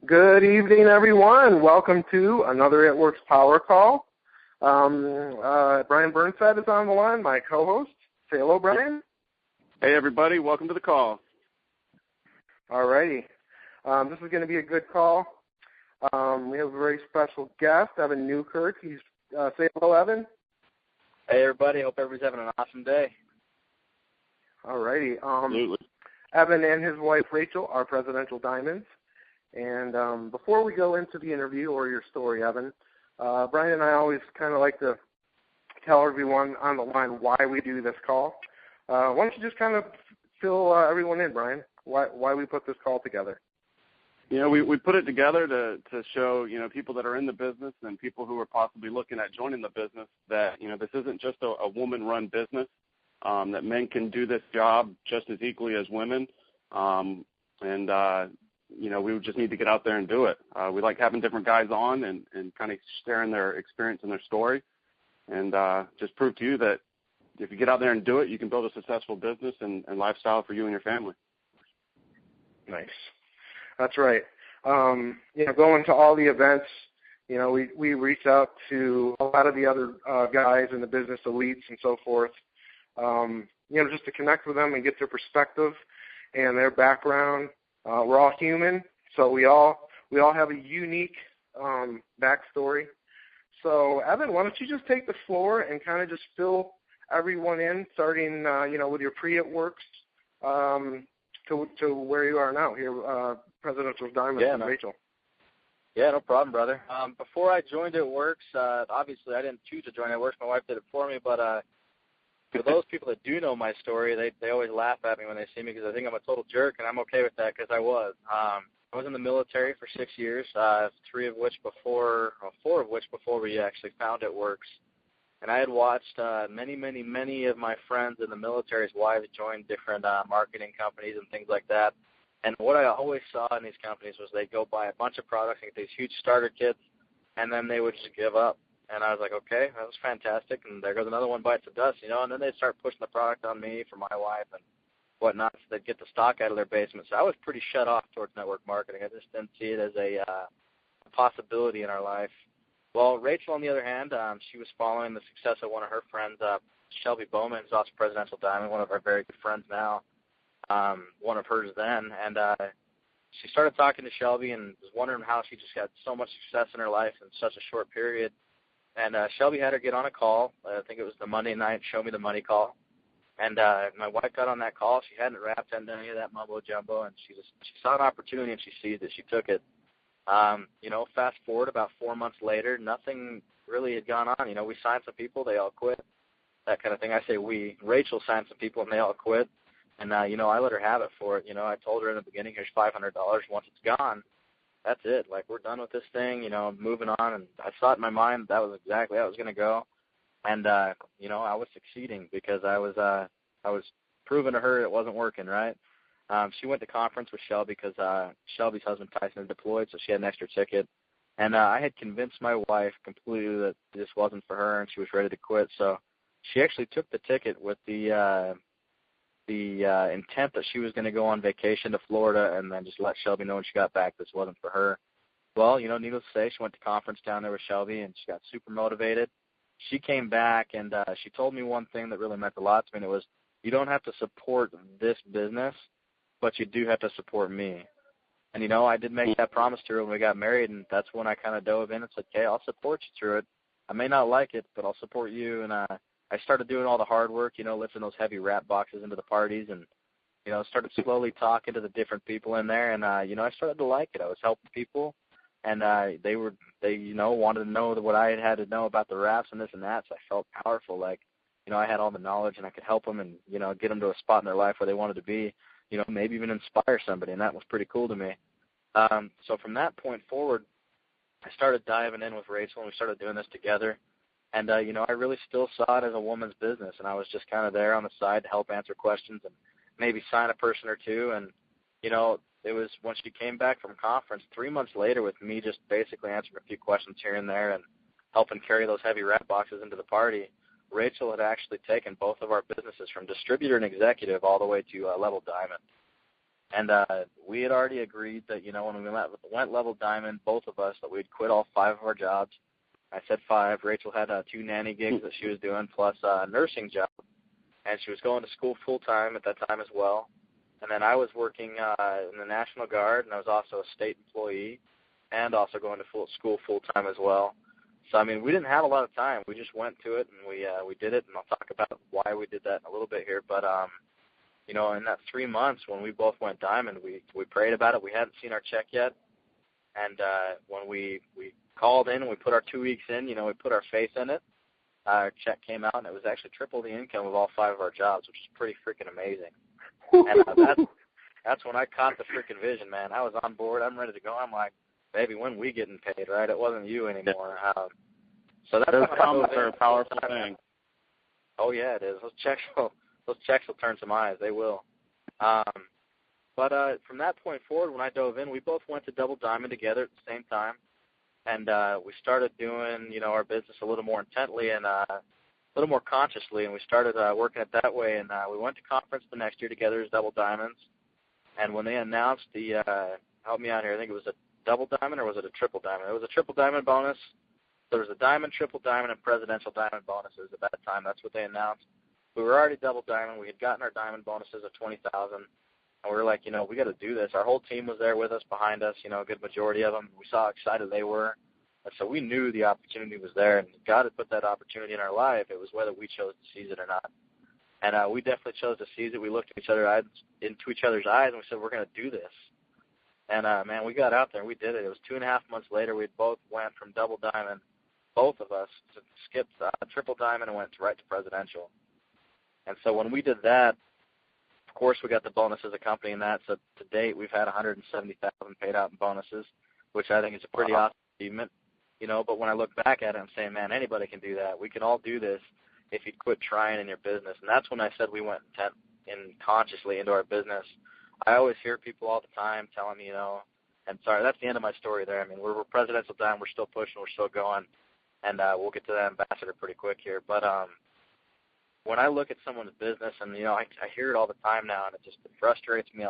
Good evening, everyone. Welcome to another It Works PowerCall. Bryan Burnside is on the line, my co-host. Say hello, Bryan. Hey, everybody. Welcome to the call. All righty. This is going to be a good call. We have a very special guest, Evan Newkirk. Say hello, Evan. Hey, everybody. Hope everybody's having an awesome day. All righty. Absolutely. Evan and his wife, Rachel, are presidential diamonds. And before we go into the interview or your story, Evan, Bryan and I always kind of like to tell everyone on the line why we do this call. Why don't you just kind of fill everyone in, Bryan, why we put this call together? You know, we put it together to show, people that are in the business and people who are possibly looking at joining the business that, this isn't just a woman-run business, that men can do this job just as equally as women. We would just need to get out there and do it. We like having different guys on and kind of sharing their experience and their story and just prove to you that if you get out there and do it, you can build a successful business and lifestyle for you and your family. Nice. That's right. Going to all the events, we reach out to a lot of the other guys in the business elites and so forth, just to connect with them and get their perspective and their background. We're all human, so we all have a unique backstory. So, Evan, why don't you just take the floor and kind of just fill everyone in, starting, with your pre-it-works to where you are now here, Presidential Diamond and Rachel. Yeah, no problem, brother. Before I joined it-works, obviously I didn't choose to join it-works. My wife did it for me, but for those people that do know my story, they always laugh at me when they see me because I think I'm a total jerk, and I'm okay with that because I was. I was in the military for 6 years, 4 of which before we actually found it-works. And I had watched many of my friends in the military's wives join different marketing companies and things like that. And what I always saw in these companies was they'd go buy a bunch of products and get these huge starter kits, and then they would just give up. And I was like, okay, that was fantastic, and there goes another one bites the dust, and then they'd start pushing the product on me for my wife and whatnot, so they'd get the stock out of their basement. So I was pretty shut off towards network marketing. I just didn't see it as a possibility in our life. Well, Rachel, on the other hand, she was following the success of one of her friends, Shelby Bowman, who's also Presidential Diamond, one of our very good friends now, one of hers then, and she started talking to Shelby and was wondering how she just got so much success in her life in such a short period. And Shelby had her get on a call. I think it was the Monday night Show Me the Money call. And my wife got on that call. She hadn't rapped, hadn't done any of that mumbo-jumbo, and she saw an opportunity and she seized it. She took it. Fast forward about 4 months later, nothing really had gone on. We signed some people, they all quit, that kind of thing. I say we. Rachel signed some people and they all quit. And, I let her have it for it. I told her in the beginning, here's $500. Once it's gone, that's it. Like, we're done with this thing, moving on. And I thought in my mind that was exactly how it was going to go. And, I was succeeding because I was proving to her it wasn't working, right? She went to conference with Shelby because Shelby's husband, Tyson, is deployed, so she had an extra ticket. And I had convinced my wife completely that this wasn't for her and she was ready to quit. So she actually took the ticket with the intent that she was going to go on vacation to Florida and then just let Shelby know when she got back this wasn't for her. Well, needless to say, she went to conference down there with Shelby and she got super motivated. She came back and she told me one thing that really meant a lot to me, and it was, you don't have to support this business, but you do have to support me. And, I did make that promise to her when we got married, and that's when I kind of dove in and said, okay, I'll support you through it. I may not like it, but I'll support you. And I started doing all the hard work, lifting those heavy wrap boxes into the parties and, started slowly talking to the different people in there. And, I started to like it. I was helping people, and they wanted to know what I had to know about the wraps and this and that. So I felt powerful, like, I had all the knowledge and I could help them and, get them to a spot in their life where they wanted to be, maybe even inspire somebody. And that was pretty cool to me. So from that point forward, I started diving in with Rachel and we started doing this together. And, I really still saw it as a woman's business, and I was just kind of there on the side to help answer questions and maybe sign a person or two. And, it was when she came back from conference 3 months later with me just basically answering a few questions here and there and helping carry those heavy wrap boxes into the party. Rachel had actually taken both of our businesses from distributor and executive all the way to level diamond. And we had already agreed that, when we went level diamond, both of us, that we'd quit all 5 of our jobs. I said 5. Rachel had 2 nanny gigs that she was doing, plus a nursing job. And she was going to school full-time at that time as well. And then I was working in the National Guard, and I was also a state employee and also going to school full-time as well. So, I mean, we didn't have a lot of time. We just went to it, and we did it, and I'll talk about why we did that in a little bit here. But, in that 3 months when we both went diamond, we prayed about it. We hadn't seen our check yet. And when we called in and we put our 2 weeks in, we put our faith in it. Our check came out, and it was actually triple the income of all 5 of our jobs, which is pretty freaking amazing. And that's when I caught the freaking vision, man. I was on board. I'm ready to go. I'm like, baby, when we getting paid, right? It wasn't you anymore. So that's those comments are a powerful thing. Oh, yeah, it is. Those checks will turn some eyes. They will. But from that point forward, when I dove in, we both went to Double Diamond together at the same time. And we started doing, our business a little more intently and a little more consciously, and we started working it that way. And we went to conference the next year together as Double Diamonds. And when they announced the, help me out here, I think it was a Double Diamond or was it a Triple Diamond? It was a Triple Diamond bonus. There was a Diamond, Triple Diamond, and Presidential Diamond bonuses at that time. That's what they announced. We were already Double Diamond. We had gotten our Diamond bonuses of $20,000. And we were like, we got to do this. Our whole team was there with us, behind us, a good majority of them. We saw how excited they were. And so we knew the opportunity was there, and God had put that opportunity in our life. It was whether we chose to seize it or not. And we definitely chose to seize it. We looked at into each other's eyes, and we said, we're going to do this. And, man, we got out there, and we did it. It was 2.5 months later. We both went from Double Diamond, both of us, to skip Triple Diamond and went right to Presidential. And so when we did that, of course, we got the bonus as a company in that. So to date, we've had $170,000 paid out in bonuses, which I think is a pretty awesome achievement. But when I look back at it, I'm saying, man, anybody can do that. We can all do this if you quit trying in your business. And that's when I said we went consciously into our business. I always hear people all the time telling me, and sorry, that's the end of my story there. I mean, we're Presidential Diamond. We're still pushing. We're still going. And we'll get to that ambassador pretty quick here. But when I look at someone's business, and, I hear it all the time now, and it frustrates me.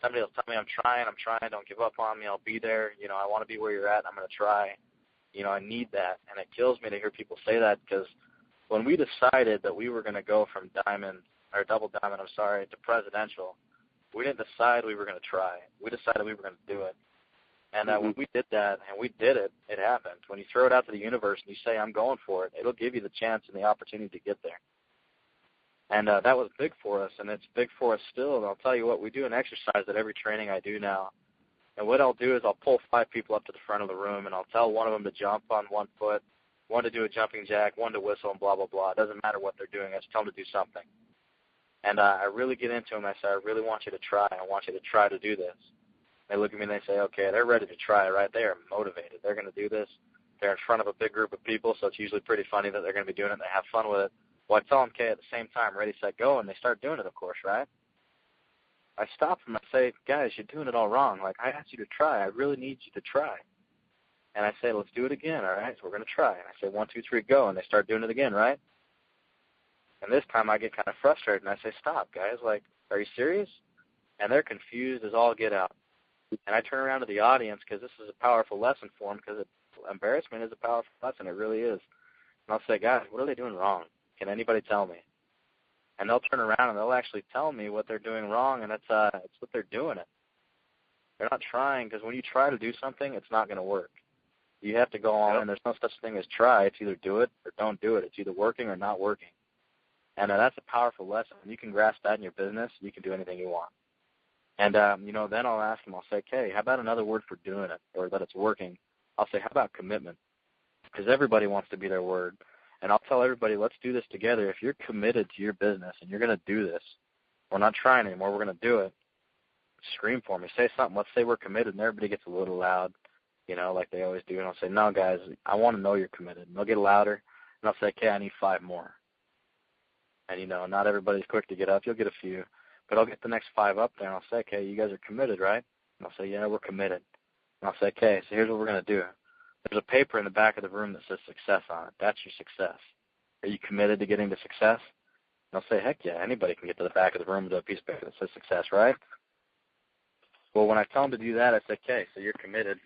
Somebody will tell me I'm trying, don't give up on me, I'll be there. I want to be where you're at, I'm going to try. I need that. And it kills me to hear people say that, because when we decided that we were going to go from Double Diamond, to Presidential, we didn't decide we were going to try. We decided we were going to do it. And when we did that, and we did it, it happened. When you throw it out to the universe and you say, I'm going for it, it'll give you the chance and the opportunity to get there. And that was big for us, and it's big for us still. And I'll tell you what, we do an exercise at every training I do now. And what I'll do is I'll pull 5 people up to the front of the room, and I'll tell one of them to jump on one foot, one to do a jumping jack, one to whistle, and blah, blah, blah. It doesn't matter what they're doing. I just tell them to do something. And I really get into them. I say, I really want you to try. I want you to try to do this. They look at me and they say, okay, they're ready to try, right? They are motivated. They're going to do this. They're in front of a big group of people, so it's usually pretty funny that they're going to be doing it and they have fun with it. Well, I tell them, okay, at the same time, ready, set, go, and they start doing it, of course, right? I stop them. I say, guys, you're doing it all wrong. Like, I asked you to try. I really need you to try. And I say, let's do it again, all right? So we're going to try. And I say, 1, 2, 3, go, and they start doing it again, right? And this time I get kind of frustrated, and I say, stop, guys. Like, are you serious? And they're confused as all get out. And I turn around to the audience, because this is a powerful lesson for them, because embarrassment is a powerful lesson. It really is. And I'll say, guys, what are they doing wrong? Can anybody tell me? And they'll turn around and they'll actually tell me what they're doing wrong, and it's what they're doing it. They're not trying, because when you try to do something, it's not going to work. You have to go on, and there's no such thing as try. It's either do it or don't do it. It's either working or not working. And that's a powerful lesson. When you can grasp that in your business, you can do anything you want. And, then I'll ask them, I'll say, okay, how about another word for doing it, or that it's working? I'll say, how about commitment? Because everybody wants to be their word. And I'll tell everybody, let's do this together. If you're committed to your business and you're going to do this, we're not trying anymore, we're going to do it, scream for me. Say something. Let's say we're committed, and everybody gets a little loud, like they always do. And I'll say, no, guys, I want to know you're committed. And they'll get louder, and I'll say, okay, I need 5 more. And, not everybody's quick to get up. You'll get a few. But I'll get the next 5 up there, and I'll say, okay, you guys are committed, right? And I'll say, yeah, we're committed. And I'll say, okay, so here's what we're going to do. There's a paper in the back of the room that says success on it. That's your success. Are you committed to getting to success? And I'll say, heck yeah, anybody can get to the back of the room with a piece of paper that says success, right? Well, when I tell them to do that, I say, okay, so you're committed.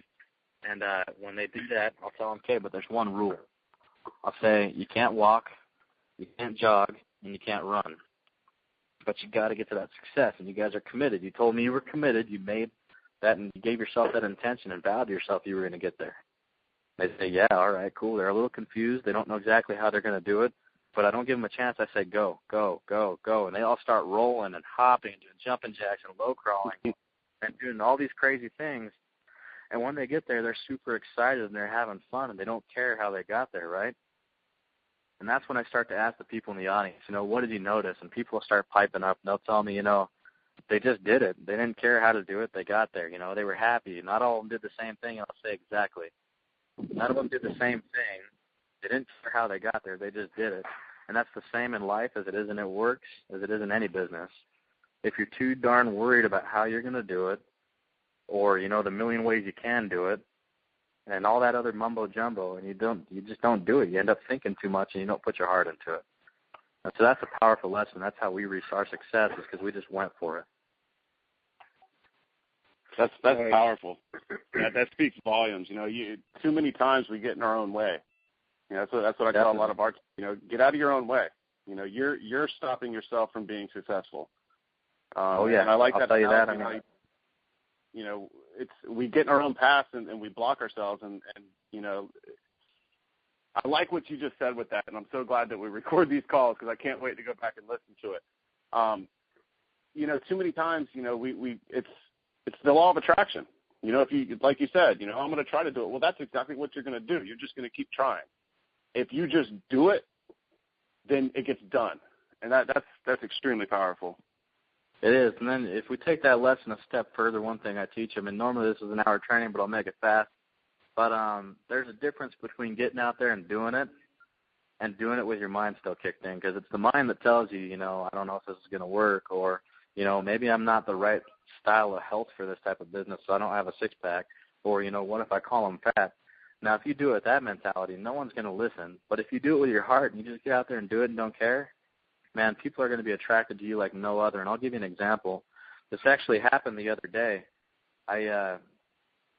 And when they do that, I'll tell them, okay, but there's one rule. I'll say you can't walk, you can't jog, and you can't run. But you got to get to that success, and you guys are committed. You told me you were committed. You made that, and you gave yourself that intention and vowed to yourself you were going to get there. They say, yeah, all right, cool. They're a little confused. They don't know exactly how they're going to do it. But I don't give them a chance. I say, go, go, go, go. And they all start rolling and hopping and doing jumping jacks and low crawling and doing all these crazy things. And when they get there, they're super excited and they're having fun and they don't care how they got there, right? And that's when I start to ask the people in the audience, what did you notice? And people will start piping up and they'll tell me, they just did it. They didn't care how to do it. They got there. They were happy. Not all of them did the same thing. And I'll say exactly. None of them did the same thing. They didn't care how they got there. They just did it. And that's the same in life as it is in it works, as it is in any business. If you're too darn worried about how you're going to do it, or, the million ways you can do it, and all that other mumbo-jumbo, and you just don't do it. You end up thinking too much, and you don't put your heart into it. And so that's a powerful lesson. That's how we reach our success, is because we just went for it. That's powerful. That speaks volumes. Too many times we get in our own way. That's what I tell a lot of our. Get out of your own way. You're stopping yourself from being successful. And I like I'll that. Tell you that. We get in our own paths and we block ourselves. And I like what you just said with that, and I'm so glad that we record these calls because I can't wait to go back and listen to it. Too many times, it's the law of attraction. If you, like you said, I'm going to try to do it. Well, that's exactly what you're going to do. You're just going to keep trying. If you just do it, then it gets done, and that's extremely powerful. It is. And then if we take that lesson a step further, one thing I teach them, and normally this is an hour training, but I'll make it fast. But there's a difference between getting out there and doing it with your mind still kicked in, because it's the mind that tells you, I don't know if this is going to work, or, maybe I'm not the right style of health for this type of business, so I don't have a six-pack, or, what if I call them fat? Now, if you do it with that mentality, no one's going to listen. But if you do it with your heart and you just get out there and do it and don't care, man, people are going to be attracted to you like no other. And I'll give you an example. This actually happened the other day. I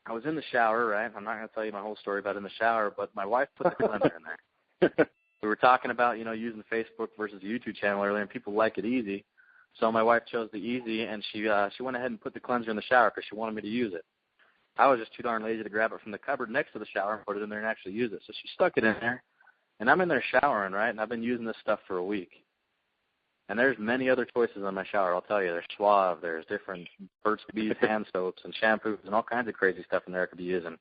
was in the shower, right? I'm not going to tell you my whole story about in the shower, but my wife put the cleanser in there. We were talking about, using Facebook versus the YouTube channel earlier, and people like it easy. So my wife chose the easy, and she went ahead and put the cleanser in the shower because she wanted me to use it. I was just too darn lazy to grab it from the cupboard next to the shower and put it in there and actually use it. So she stuck it in there, and I'm in there showering, right? And I've been using this stuff for a week. And there's many other choices in my shower, I'll tell you. There's Suave, there's different Burt's Bees hand soaps and shampoos and all kinds of crazy stuff in there I could be using.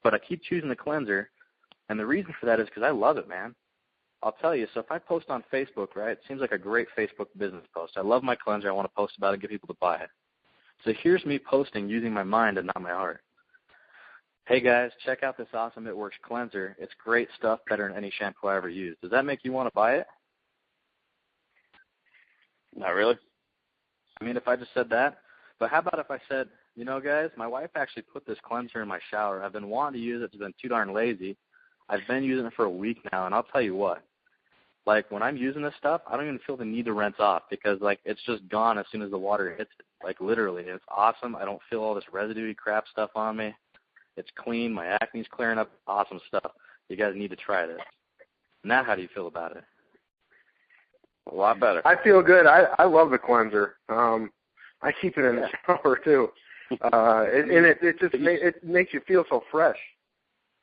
But I keep choosing the cleanser, and the reason for that is because I love it, man. I'll tell you, so if I post on Facebook, right, it seems like a great Facebook business post. I love my cleanser. I want to post about it and get people to buy it. So here's me posting using my mind and not my heart. Hey, guys, check out this awesome It Works cleanser. It's great stuff, better than any shampoo I ever used. Does that make you want to buy it? Not really. I mean, if I just said that. But how about if I said, guys, my wife actually put this cleanser in my shower. I've been wanting to use it. It's been too darn lazy. I've been using it for a week now, and I'll tell you what. Like, when I'm using this stuff, I don't even feel the need to rinse off because, it's just gone as soon as the water hits it. Like, literally. It's awesome. I don't feel all this residue crap stuff on me. It's clean. My acne's clearing up. Awesome stuff. You guys need to try this. Now, how do you feel about it? A lot better. I feel good. I love the cleanser. I keep it in the shower too, it makes you feel so fresh.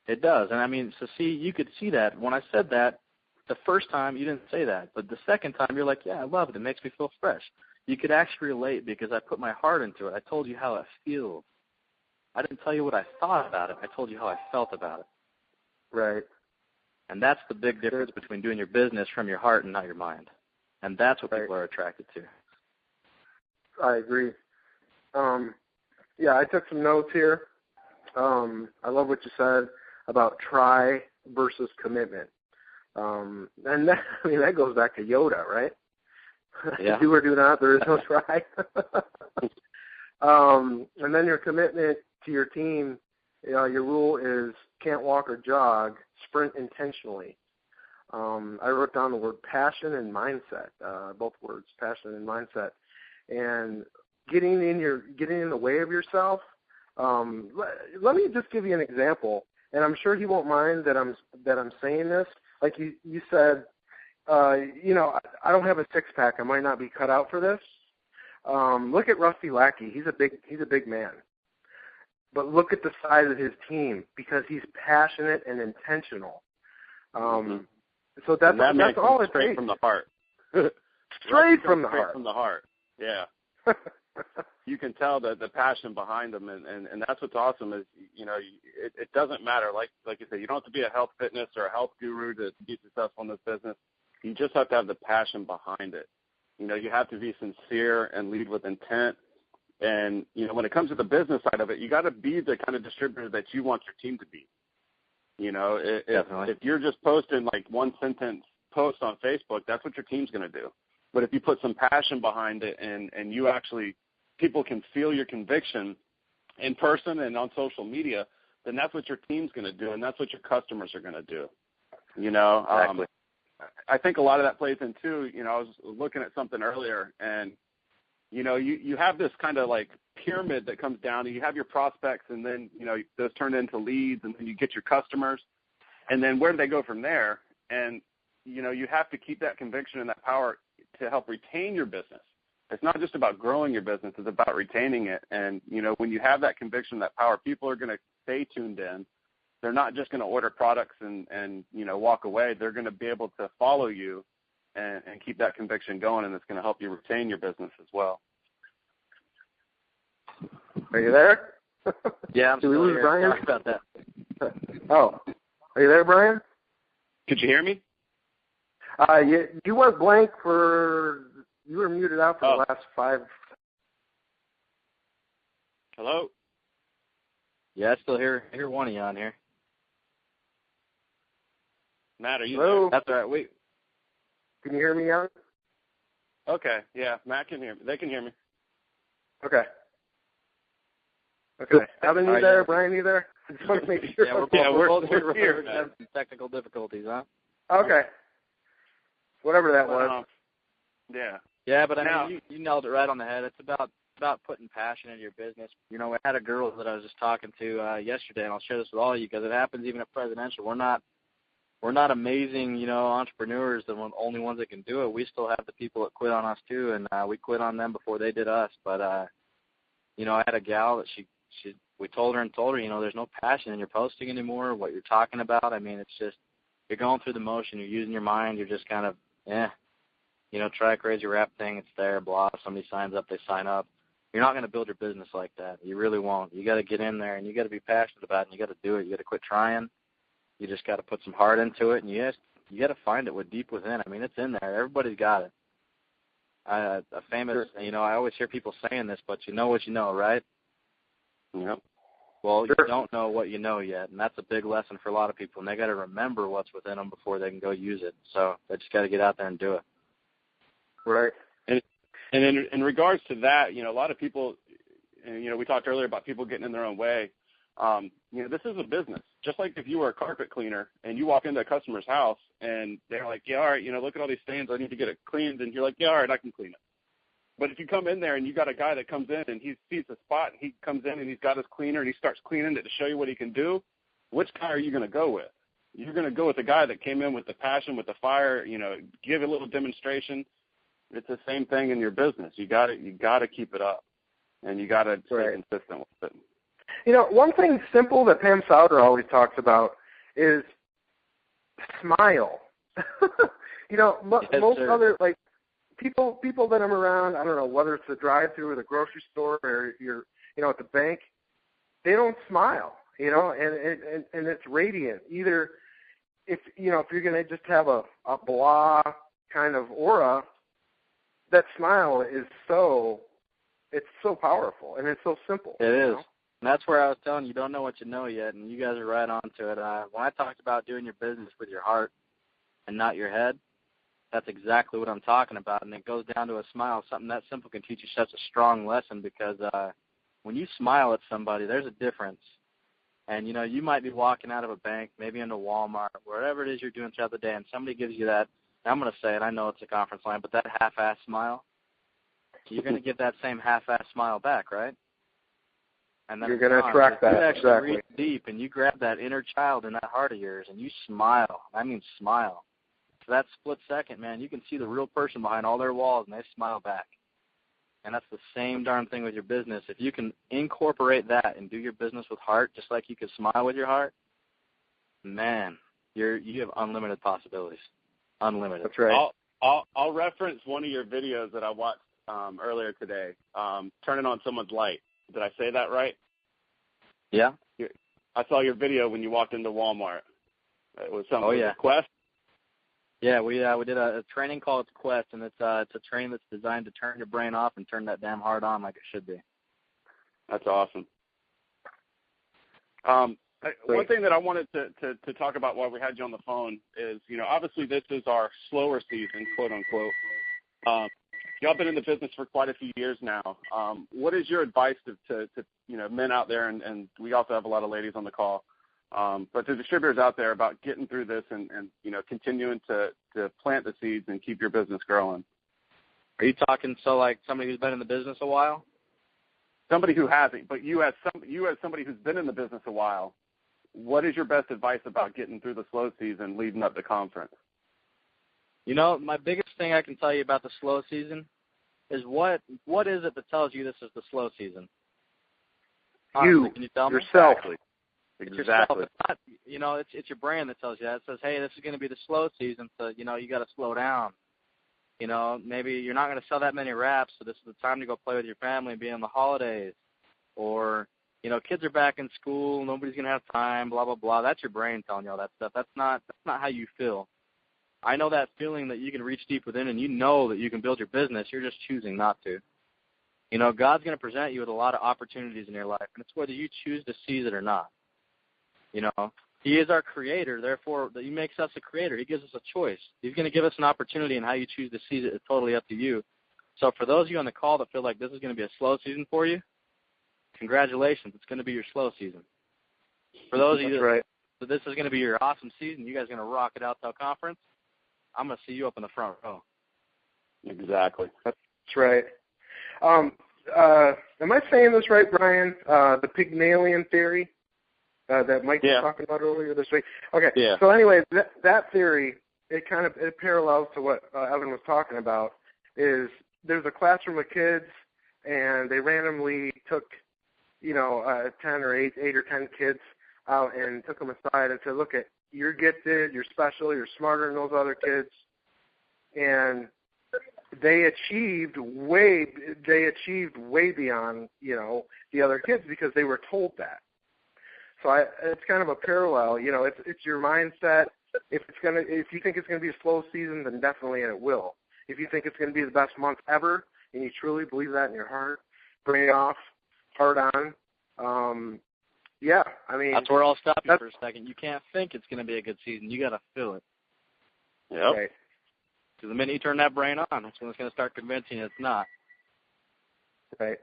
It does, and I mean, so see, you could see that when I said that. The first time you didn't say that, but the second time you're like, yeah, I love it. It makes me feel fresh. You could actually relate because I put my heart into it. I told you how it feels. I didn't tell you what I thought about it. I told you how I felt about it. Right. And that's the big difference between doing your business from your heart and not your mind. And that's what people are attracted to. I agree. I took some notes here. I love what you said about try versus commitment. And that goes back to Yoda, right? Yeah. Do or do not, there is no try. And then your commitment to your team, your rule is can't walk or jog, sprint intentionally. I wrote down the word passion and mindset, both words, passion and mindset. And getting in the way of yourself. Let me just give you an example, and I'm sure he won't mind that I'm saying this. Like you said, I don't have a six-pack. I might not be cut out for this. Look at Rusty Lackey. He's a big man. But look at the size of his team because he's passionate and intentional. So that's all it takes. Straight from the heart. Straight from the heart. Straight from the heart. Yeah. You can tell the passion behind them, and that's what's awesome is, it doesn't matter. Like you said, you don't have to be a health fitness or a health guru to be successful in this business. You just have to have the passion behind it. You have to be sincere and lead with intent. And, when it comes to the business side of it, you got to be the kind of distributor that you want your team to be. If you're just posting like one sentence post on Facebook, that's what your team's going to do. But if you put some passion behind it and you actually, people can feel your conviction in person and on social media, then that's what your team's going to do, and that's what your customers are going to do. Exactly. I think a lot of that plays in too. I was looking at something earlier, and you have this kind of like pyramid that comes down, and you have your prospects, and then those turn into leads, and then you get your customers, and then where do they go from there? And you have to keep that conviction and that power to help retain your business. It's not just about growing your business; it's about retaining it. And when you have that conviction, that power, people are going to stay tuned in. They're not just going to order products and walk away. They're going to be able to follow you and keep that conviction going, and it's going to help you retain your business as well. Are you there? Yeah, I'm still here. Bryan? Sorry about that. Oh, are you there, Bryan? Could you hear me? You went blank you were muted out for the last 5. Hello? Yeah, I still hear one of you on here. Matt, are you Hello? there? That's all right. Can you hear me out? Okay, yeah, Matt can hear me. They can hear me. Okay. Evan, you there? Bryan, you there? I just want to make sure. Yeah, we're both here. We're having some technical difficulties, huh? Okay. Whatever that was. Yeah. Yeah, but I mean, you nailed it right on the head. It's about putting passion into your business. I had a girl that I was just talking to yesterday, and I'll share this with all of you because it happens even at Presidential. We're not amazing, entrepreneurs, the only ones that can do it. We still have the people that quit on us too, and we quit on them before they did us. But I had a gal that we told her, there's no passion in your posting anymore. What you're talking about, I mean, it's just you're going through the motion. You're using your mind. You're just kind of try a crazy rap thing. It's there, blah. Somebody signs up, they sign up. You're not going to build your business like that. You really won't. You got to get in there, and you got to be passionate about it, and you got to do it. You got to quit trying. You just got to put some heart into it, and you got to find it deep within. I mean, it's in there. Everybody's got it. A famous, I always hear people saying this, but you know what you know, right? Yep. Well, you don't know what you know yet, and that's a big lesson for a lot of people, and they got to remember what's within them before they can go use it. So they just got to get out there and do it. Right. And in regards to that, a lot of people, we talked earlier about people getting in their own way. This is a business. Just like if you were a carpet cleaner and you walk into a customer's house and they're like, yeah, all right, look at all these stains. I need to get it cleaned. And you're like, yeah, all right, I can clean it. But if you come in there and you got a guy that comes in and he sees the spot and he comes in and he's got his cleaner and he starts cleaning it to show you what he can do, which guy are you going to go with? You're going to go with the guy that came in with the passion, with the fire, give a little demonstration. It's the same thing in your business. You got to keep it up, and you got to stay consistent with it. One thing simple that Pam Souder always talks about is smile. Most other people that I'm around, I don't know whether it's the drive-through or the grocery store or you're at the bank, they don't smile. And it's radiant. Either if you're going to just have a blah kind of aura, that smile is so powerful and it's so simple. It is. And that's where I was telling you don't know what you know yet, and you guys are right on to it. When I talked about doing your business with your heart and not your head, that's exactly what I'm talking about, and it goes down to a smile. Something that simple can teach you such a strong lesson because when you smile at somebody, there's a difference. And, you might be walking out of a bank, maybe into Walmart, wherever it is you're doing throughout the day, and somebody gives you that, I'm going to say it, I know it's a conference line, but that half-ass smile, you're going to give that same half-ass smile back, right? And then you're going to attract that. You actually exactly. reach deep and you grab that inner child in that heart of yours and you smile. I mean smile. For that split second, man, you can see the real person behind all their walls and they smile back. And that's the same darn thing with your business. If you can incorporate that and do your business with heart, just like you can smile with your heart, man, you have unlimited possibilities. Unlimited. That's right. I'll reference one of your videos that I watched earlier today, turning on someone's light. Did I say that right? Yeah. I saw your video when you walked into Walmart. It was something. Oh, yeah. Quest? Yeah, we did a training called Quest, and it's a training that's designed to turn your brain off and turn that damn heart on like it should be. That's awesome. One thing that I wanted to talk about while we had you on the phone is, obviously this is our slower season, quote unquote. Y'all been in the business for quite a few years now. What is your advice to men out there, and we also have a lot of ladies on the call, but to distributors out there about getting through this and continuing to plant the seeds and keep your business growing? Are you talking like somebody who's been in the business a while? Somebody who hasn't, but you as somebody who's been in the business a while, what is your best advice about getting through the slow season leading up to conference? My biggest thing I can tell you about the slow season is what is it that tells you this is the slow season? Honestly, can you tell me? Yourself. It's yourself. It's not, it's your brain that tells you that. It says, hey, this is going to be the slow season, so, you got to slow down. Maybe you're not going to sell that many wraps, so this is the time to go play with your family and be on the holidays. Or, kids are back in school, nobody's going to have time, blah, blah, blah. That's your brain telling you all that stuff. That's not how you feel. I know that feeling that you can reach deep within and you know that you can build your business. You're just choosing not to. God's going to present you with a lot of opportunities in your life, and it's whether you choose to seize it or not. He is our creator, therefore He makes us a creator. He gives us a choice. He's going to give us an opportunity, and how you choose to seize it is totally up to you. So for those of you on the call that feel like this is going to be a slow season for you, congratulations. It's going to be your slow season. For those of you that this is going to be your awesome season, you guys are going to rock it out till conference, I'm going to see you up in the front row. Exactly. That's right. Am I saying this right, Bryan? The Pygmalion theory that Mike was talking about earlier this week? Okay. Yeah. So anyway, that theory, it parallels to what Evan was talking about, is there's a classroom of kids, and they randomly took, 10 or 8 or 10 kids out and took them aside and said, look, you're gifted, you're special, you're smarter than those other kids. And they achieved way beyond, the other kids because they were told that. So it's kind of a parallel, it's your mindset. If you think it's going to be a slow season, then definitely, and it will. If you think it's going to be the best month ever, and you truly believe that in your heart, bring it off, heart on. That's where I'll stop you for a second. You can't think it's going to be a good season. You got to feel it. Yep. Right. Because the minute you turn that brain on, that's when it's going to start convincing you it's not. Right.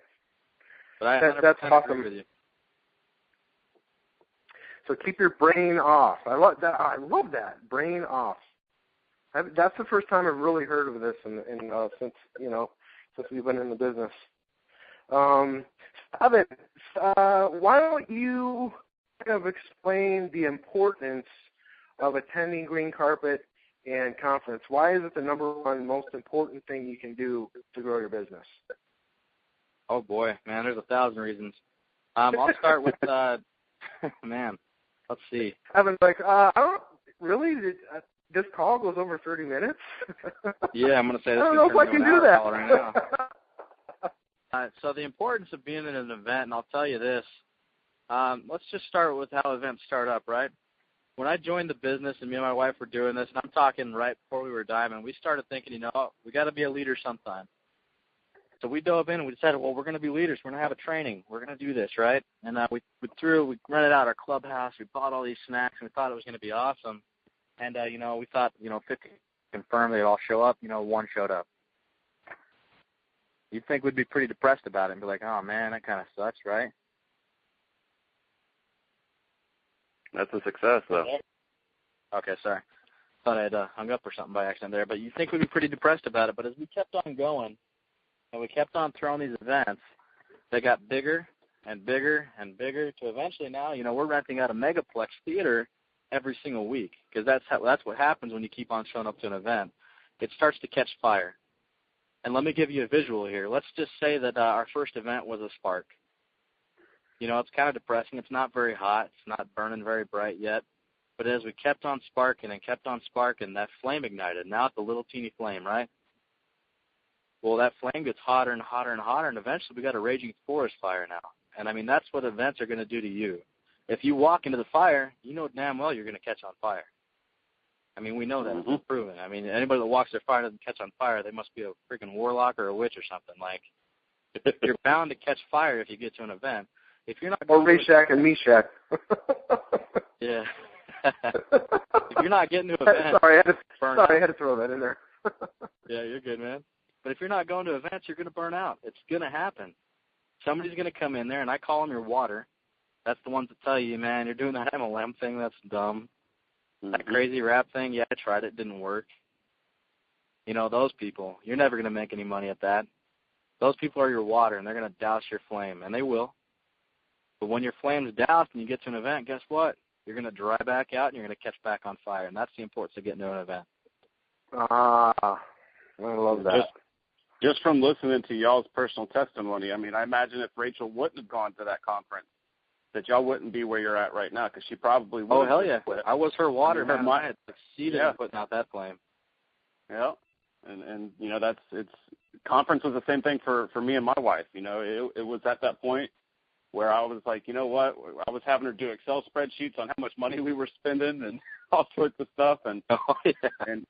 But I 100% that's awesome. agree with you. So keep your brain off. I love that. Brain off. That's the first time I've really heard of this since we've been in the business. Evan, why don't you kind of explain the importance of attending Green Carpet and conference? Why is it the number one most important thing you can do to grow your business? Oh, boy, man, there's 1,000 reasons. I'll start with, let's see. Evan's like, I don't really, this call goes over 30 minutes? Yeah, I'm going to say this. I don't know if I can do that. Right now. So the importance of being in an event, and I'll tell you this, let's just start with how events start up, right? When I joined the business and me and my wife were doing this, and I'm talking right before we were Diamond, we started thinking, we got to be a leader sometime. So we dove in and we decided, well, we're going to be leaders. We're going to have a training. We're going to do this, right? And we rented out our clubhouse. We bought all these snacks, and we thought it was going to be awesome. And, we thought, 50 confirmed they'd all show up. 1 showed up. You'd think we'd be pretty depressed about it and be like, oh, man, that kind of sucks, right? That's a success, though. Okay, sorry. Thought I had hung up or something by accident there. But you'd think we'd be pretty depressed about it. But as we kept on going, And we kept on throwing these events. They got bigger and bigger and bigger to eventually now, we're renting out a megaplex theater every single week because that's what happens when you keep on showing up to an event. It starts to catch fire. And let me give you a visual here. Let's just say that our first event was a spark. It's kind of depressing. It's not very hot. It's not burning very bright yet. But as we kept on sparking and kept on sparking, that flame ignited. Now it's a little teeny flame, right? Well, that flame gets hotter and hotter and hotter, and eventually we got a raging forest fire now. And, I mean, that's what events are going to do to you. If you walk into the fire, you know damn well you're going to catch on fire. I mean, we know that. It's proven. I mean, anybody that walks their fire doesn't catch on fire, they must be a freaking warlock or a witch or something. Like, you're bound to catch fire if you get to an event. If you're not or Rayshak and Meshach. Yeah. If you're not getting to events, sorry, I had to throw that in there. Yeah, you're good, man. But if you're not going to events, you're going to burn out. It's going to happen. Somebody's going to come in there, and I call them your water. That's the ones that tell you, man, you're doing that MLM thing. That's dumb. That crazy rap thing, yeah, I tried it. Didn't work. Those people, you're never going to make any money at that. Those people are your water, and they're going to douse your flame, and they will. But when your flame's doused and you get to an event, guess what? You're going to dry back out, and you're going to catch back on fire, and that's the importance of getting to an event. I love that. Just from listening to y'all's personal testimony, I mean, I imagine if Rachel wouldn't have gone to that conference, that y'all wouldn't be where you're at right now, because she probably would. Oh, hell yeah. I was her water, man. I had succeeded in putting out that flame. Yeah. And conference was the same thing for me and my wife. It was at that point where I was like, you know what? I was having her do Excel spreadsheets on how much money we were spending and all sorts of stuff. And and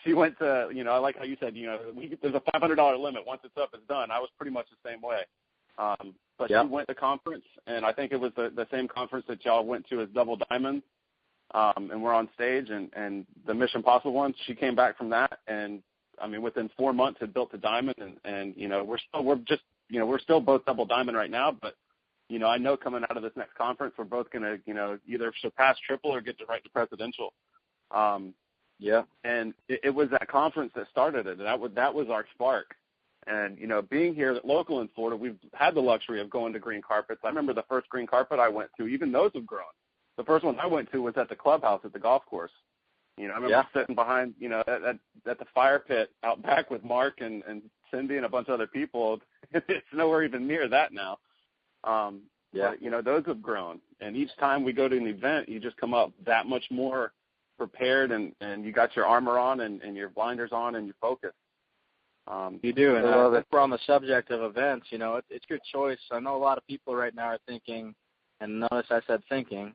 she went to, I like how you said, there's a $500 limit. Once it's up, it's done. I was pretty much the same way. But she went to conference, and I think it was the same conference that y'all went to as Double Diamond, and we're on stage, and the Mission Possible one. She came back from that, and I mean, within 4 months, had built a diamond, and we're still both Double Diamond right now, but I know coming out of this next conference, we're both gonna either surpass triple or get to right to presidential. And it was that conference that started it, and that was our spark. And, being here local in Florida, we've had the luxury of going to green carpets. I remember the first green carpet I went to, even those have grown. The first one I went to was at the clubhouse at the golf course. I remember sitting behind, at the fire pit out back with Mark and Cindy and a bunch of other people. It's nowhere even near that now. But, those have grown. And each time we go to an event, you just come up that much more prepared, and you got your armor on and your blinders on and you're focused. You do, and if we're on the subject of events, it's your choice. I know a lot of people right now are thinking, and notice I said thinking,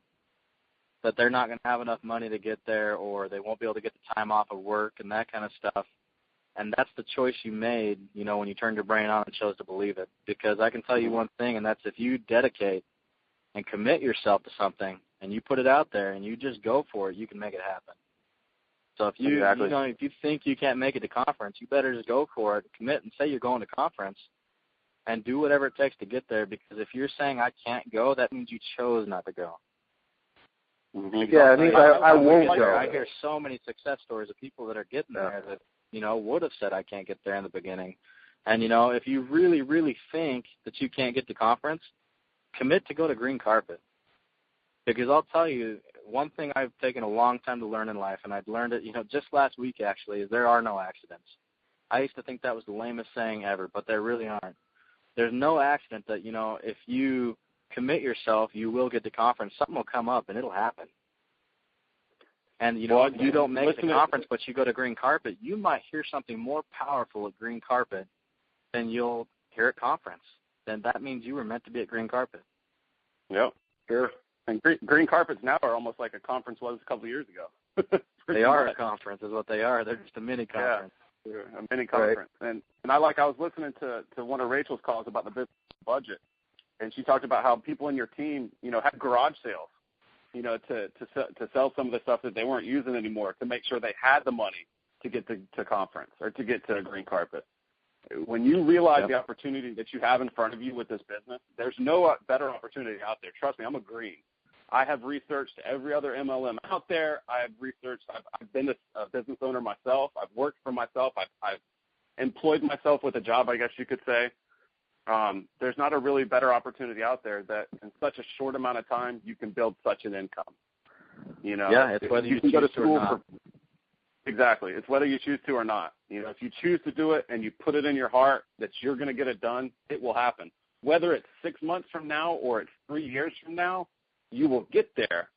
that they're not going to have enough money to get there, or they won't be able to get the time off of work and that kind of stuff. And that's the choice you made, when you turned your brain on and chose to believe it. Because I can tell you one thing, and that's if you dedicate and commit yourself to something, and you put it out there, and you just go for it, you can make it happen. So if you if you think you can't make it to conference, you better just go for it, commit, and say you're going to conference, and do whatever it takes to get there. Because if you're saying I can't go, that means you chose not to go. Yeah, it means I won't go. I hear so many success stories of people that are getting there that would have said I can't get there in the beginning. And if you really, really think that you can't get to conference, commit to go to green carpet. Because I'll tell you, one thing I've taken a long time to learn in life, and I've learned it, just last week actually, is there are no accidents. I used to think that was the lamest saying ever, but there really aren't. There's no accident that, if you commit yourself, you will get to conference. Something will come up, and it'll happen. And, you don't make the conference, but you go to green carpet, you might hear something more powerful at green carpet than you'll hear at conference. Then that means you were meant to be at green carpet. Yep, sure. And green carpets now are almost like a conference was a couple of years ago. They are a conference is what they are. They're just a mini conference. Yeah, a mini conference. Right. And I was listening to one of Rachel's calls about the business budget, and she talked about how people in your team, had garage sales, to sell some of the stuff that they weren't using anymore to make sure they had the money to get to conference or to get to a green carpet. When you realize the opportunity that you have in front of you with this business, there's no better opportunity out there. Trust me, I'm a green. I have researched every other MLM out there. I've been a business owner myself. I've worked for myself. I've employed myself with a job, I guess you could say, there's not a really better opportunity out there that in such a short amount of time you can build such an income. You know, yeah, it's whether you can go to choose to or school not. Exactly. It's whether you choose to or not. You know, if you choose to do it and you put it in your heart that you're going to get it done, it will happen. Whether it's 6 months from now or it's 3 years from now, you will get there,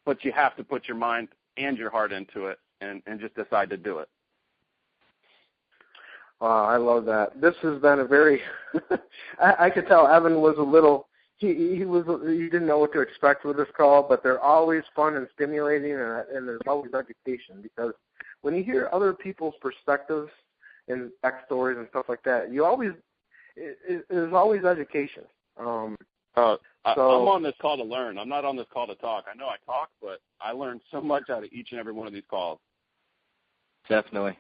but you have to put your mind and your heart into it and just decide to do it. I love that. This has been a very I could tell Evan was a little he didn't know what to expect with this call, but they're always fun and stimulating, and there's always education, because when you hear other people's perspectives and backstories and stuff like that, there's always education. I'm on this call to learn. I'm not on this call to talk. I know I talk, but I learn so much out of each and every one of these calls. Definitely.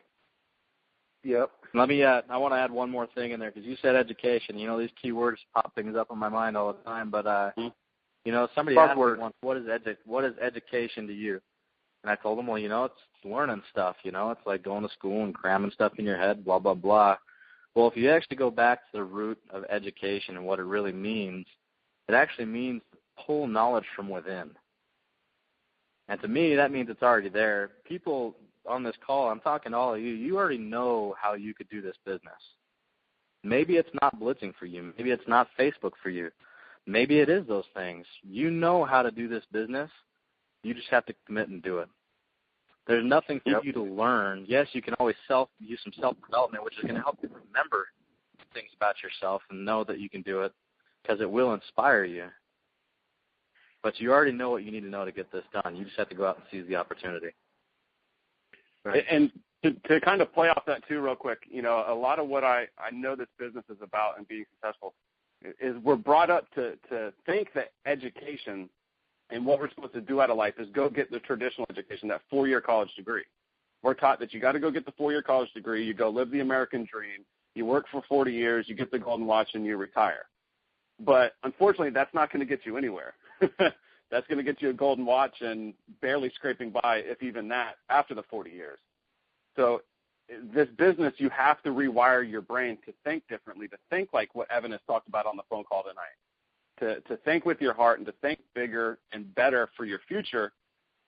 Yep. Let me. I want to add one more thing in there, because you said education. You know, these key words pop things up in my mind all the time. But you know, somebody asked me once, what is education to you? And I told them, well, you know, it's learning stuff. You know, it's like going to school and cramming stuff in your head, blah blah blah. Well, if you actually go back to the root of education and what it really means, it actually means pull knowledge from within. And to me, that means it's already there. People on this call, I'm talking to all of you, you already know how you could do this business. Maybe it's not blitzing for you. Maybe it's not Facebook for you. Maybe it is those things. You know how to do this business. You just have to commit and do it. There's nothing for you to learn. Yes, you can always use some self-development, which is going to help you remember things about yourself and know that you can do it, because it will inspire you. But you already know what you need to know to get this done. You just have to go out and seize the opportunity. Right. And to kind of play off that too real quick, you know, a lot of what I know this business is about and being successful is we're brought up to think that education and what we're supposed to do out of life is go get the traditional education, that 4-year college degree. We're taught that you got to go get the 4-year college degree, you go live the American dream, you work for 40 years, you get the golden watch, and you retire. But unfortunately, that's not going to get you anywhere. That's going to get you a golden watch and barely scraping by, if even that, after the 40 years. So this business, you have to rewire your brain to think differently, to think like what Evan has talked about on the phone call tonight, to think with your heart and to think bigger and better for your future.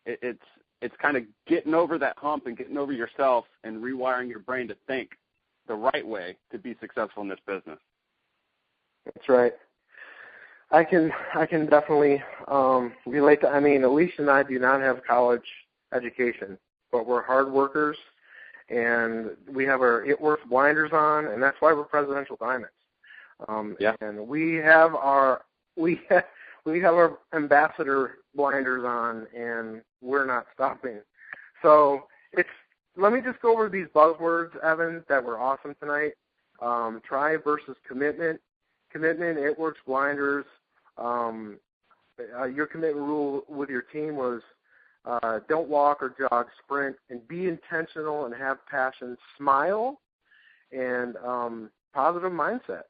It's kind of getting over that hump and getting over yourself and rewiring your brain to think the right way to be successful in this business. That's right. I can definitely relate to. I mean, Alicia and I do not have college education, but we're hard workers, and we have our It Works blinders on, and that's why we're Presidential Diamonds. And we have our ambassador blinders on, and we're not stopping. So let me just go over these buzzwords, Evan, that were awesome tonight. Try versus commitment. Commitment, It Works blinders. Your commitment rule with your team was don't walk or jog, sprint, and be intentional and have passion, smile, and positive mindset.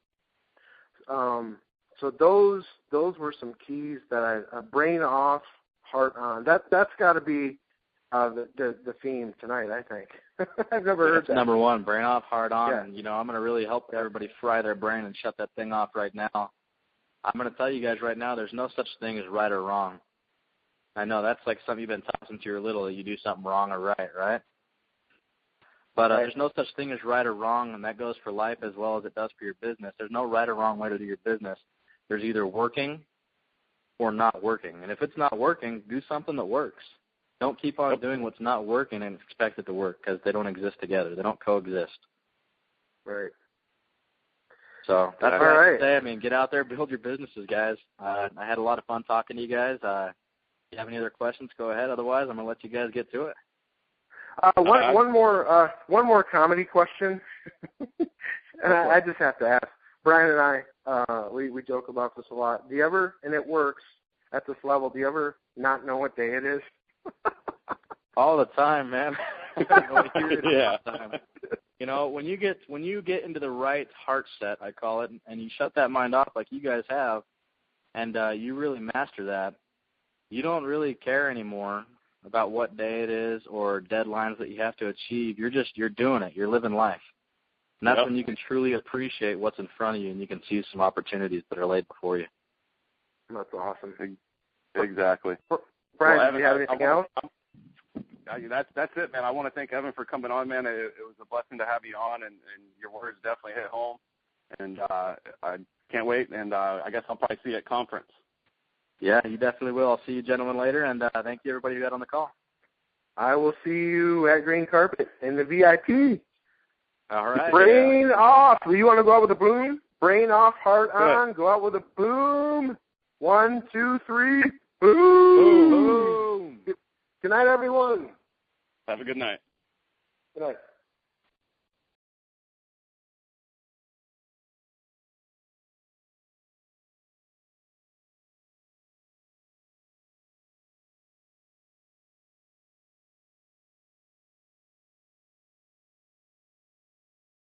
So those were some keys that I brain off, heart on. That's got to be the theme tonight, I think. I've never heard that. Number one, brain off, heart on. Yeah. And, you know, I'm going to really help everybody fry their brain and shut that thing off right now. I'm going to tell you guys right now, there's no such thing as right or wrong. I know that's like something you've been taught since you were little, that you do something wrong or right? But there's no such thing as right or wrong, and that goes for life as well as it does for your business. There's no right or wrong way to do your business. There's either working or not working. And if it's not working, do something that works. Don't keep on doing what's not working and expect it to work, because they don't exist together. They don't coexist. Right. So that's what I have to say. I mean, get out there, build your businesses, guys. I had a lot of fun talking to you guys. If you have any other questions, go ahead. Otherwise, I'm going to let you guys get to it. One more comedy question. And I just have to ask. Bryan and I, we joke about this a lot. Do you ever, and it works at this level, do you ever not know what day it is? All the time, man. Yeah. You know, when you get into the right heart set, I call it, and you shut that mind off like you guys have, and you really master that, you don't really care anymore about what day it is or deadlines that you have to achieve. You're doing it. You're living life. And that's when you can truly appreciate what's in front of you, and you can see some opportunities that are laid before you. That's awesome. Exactly. Bryan, well, Evan, do you have anything else? That's it, man. I want to thank Evan for coming on, man. It was a blessing to have you on, and your words definitely hit home. And I can't wait, and I guess I'll probably see you at conference. Yeah, you definitely will. I'll see you gentlemen later, and thank you everybody who got on the call. I will see you at Green Carpet in the VIP. All right. Brain off. Do you want to go out with a boom? Brain off, heart on. Go out with a boom. 1, 2, 3. Boom. Boom. Good night, everyone. Have a good night. Good night.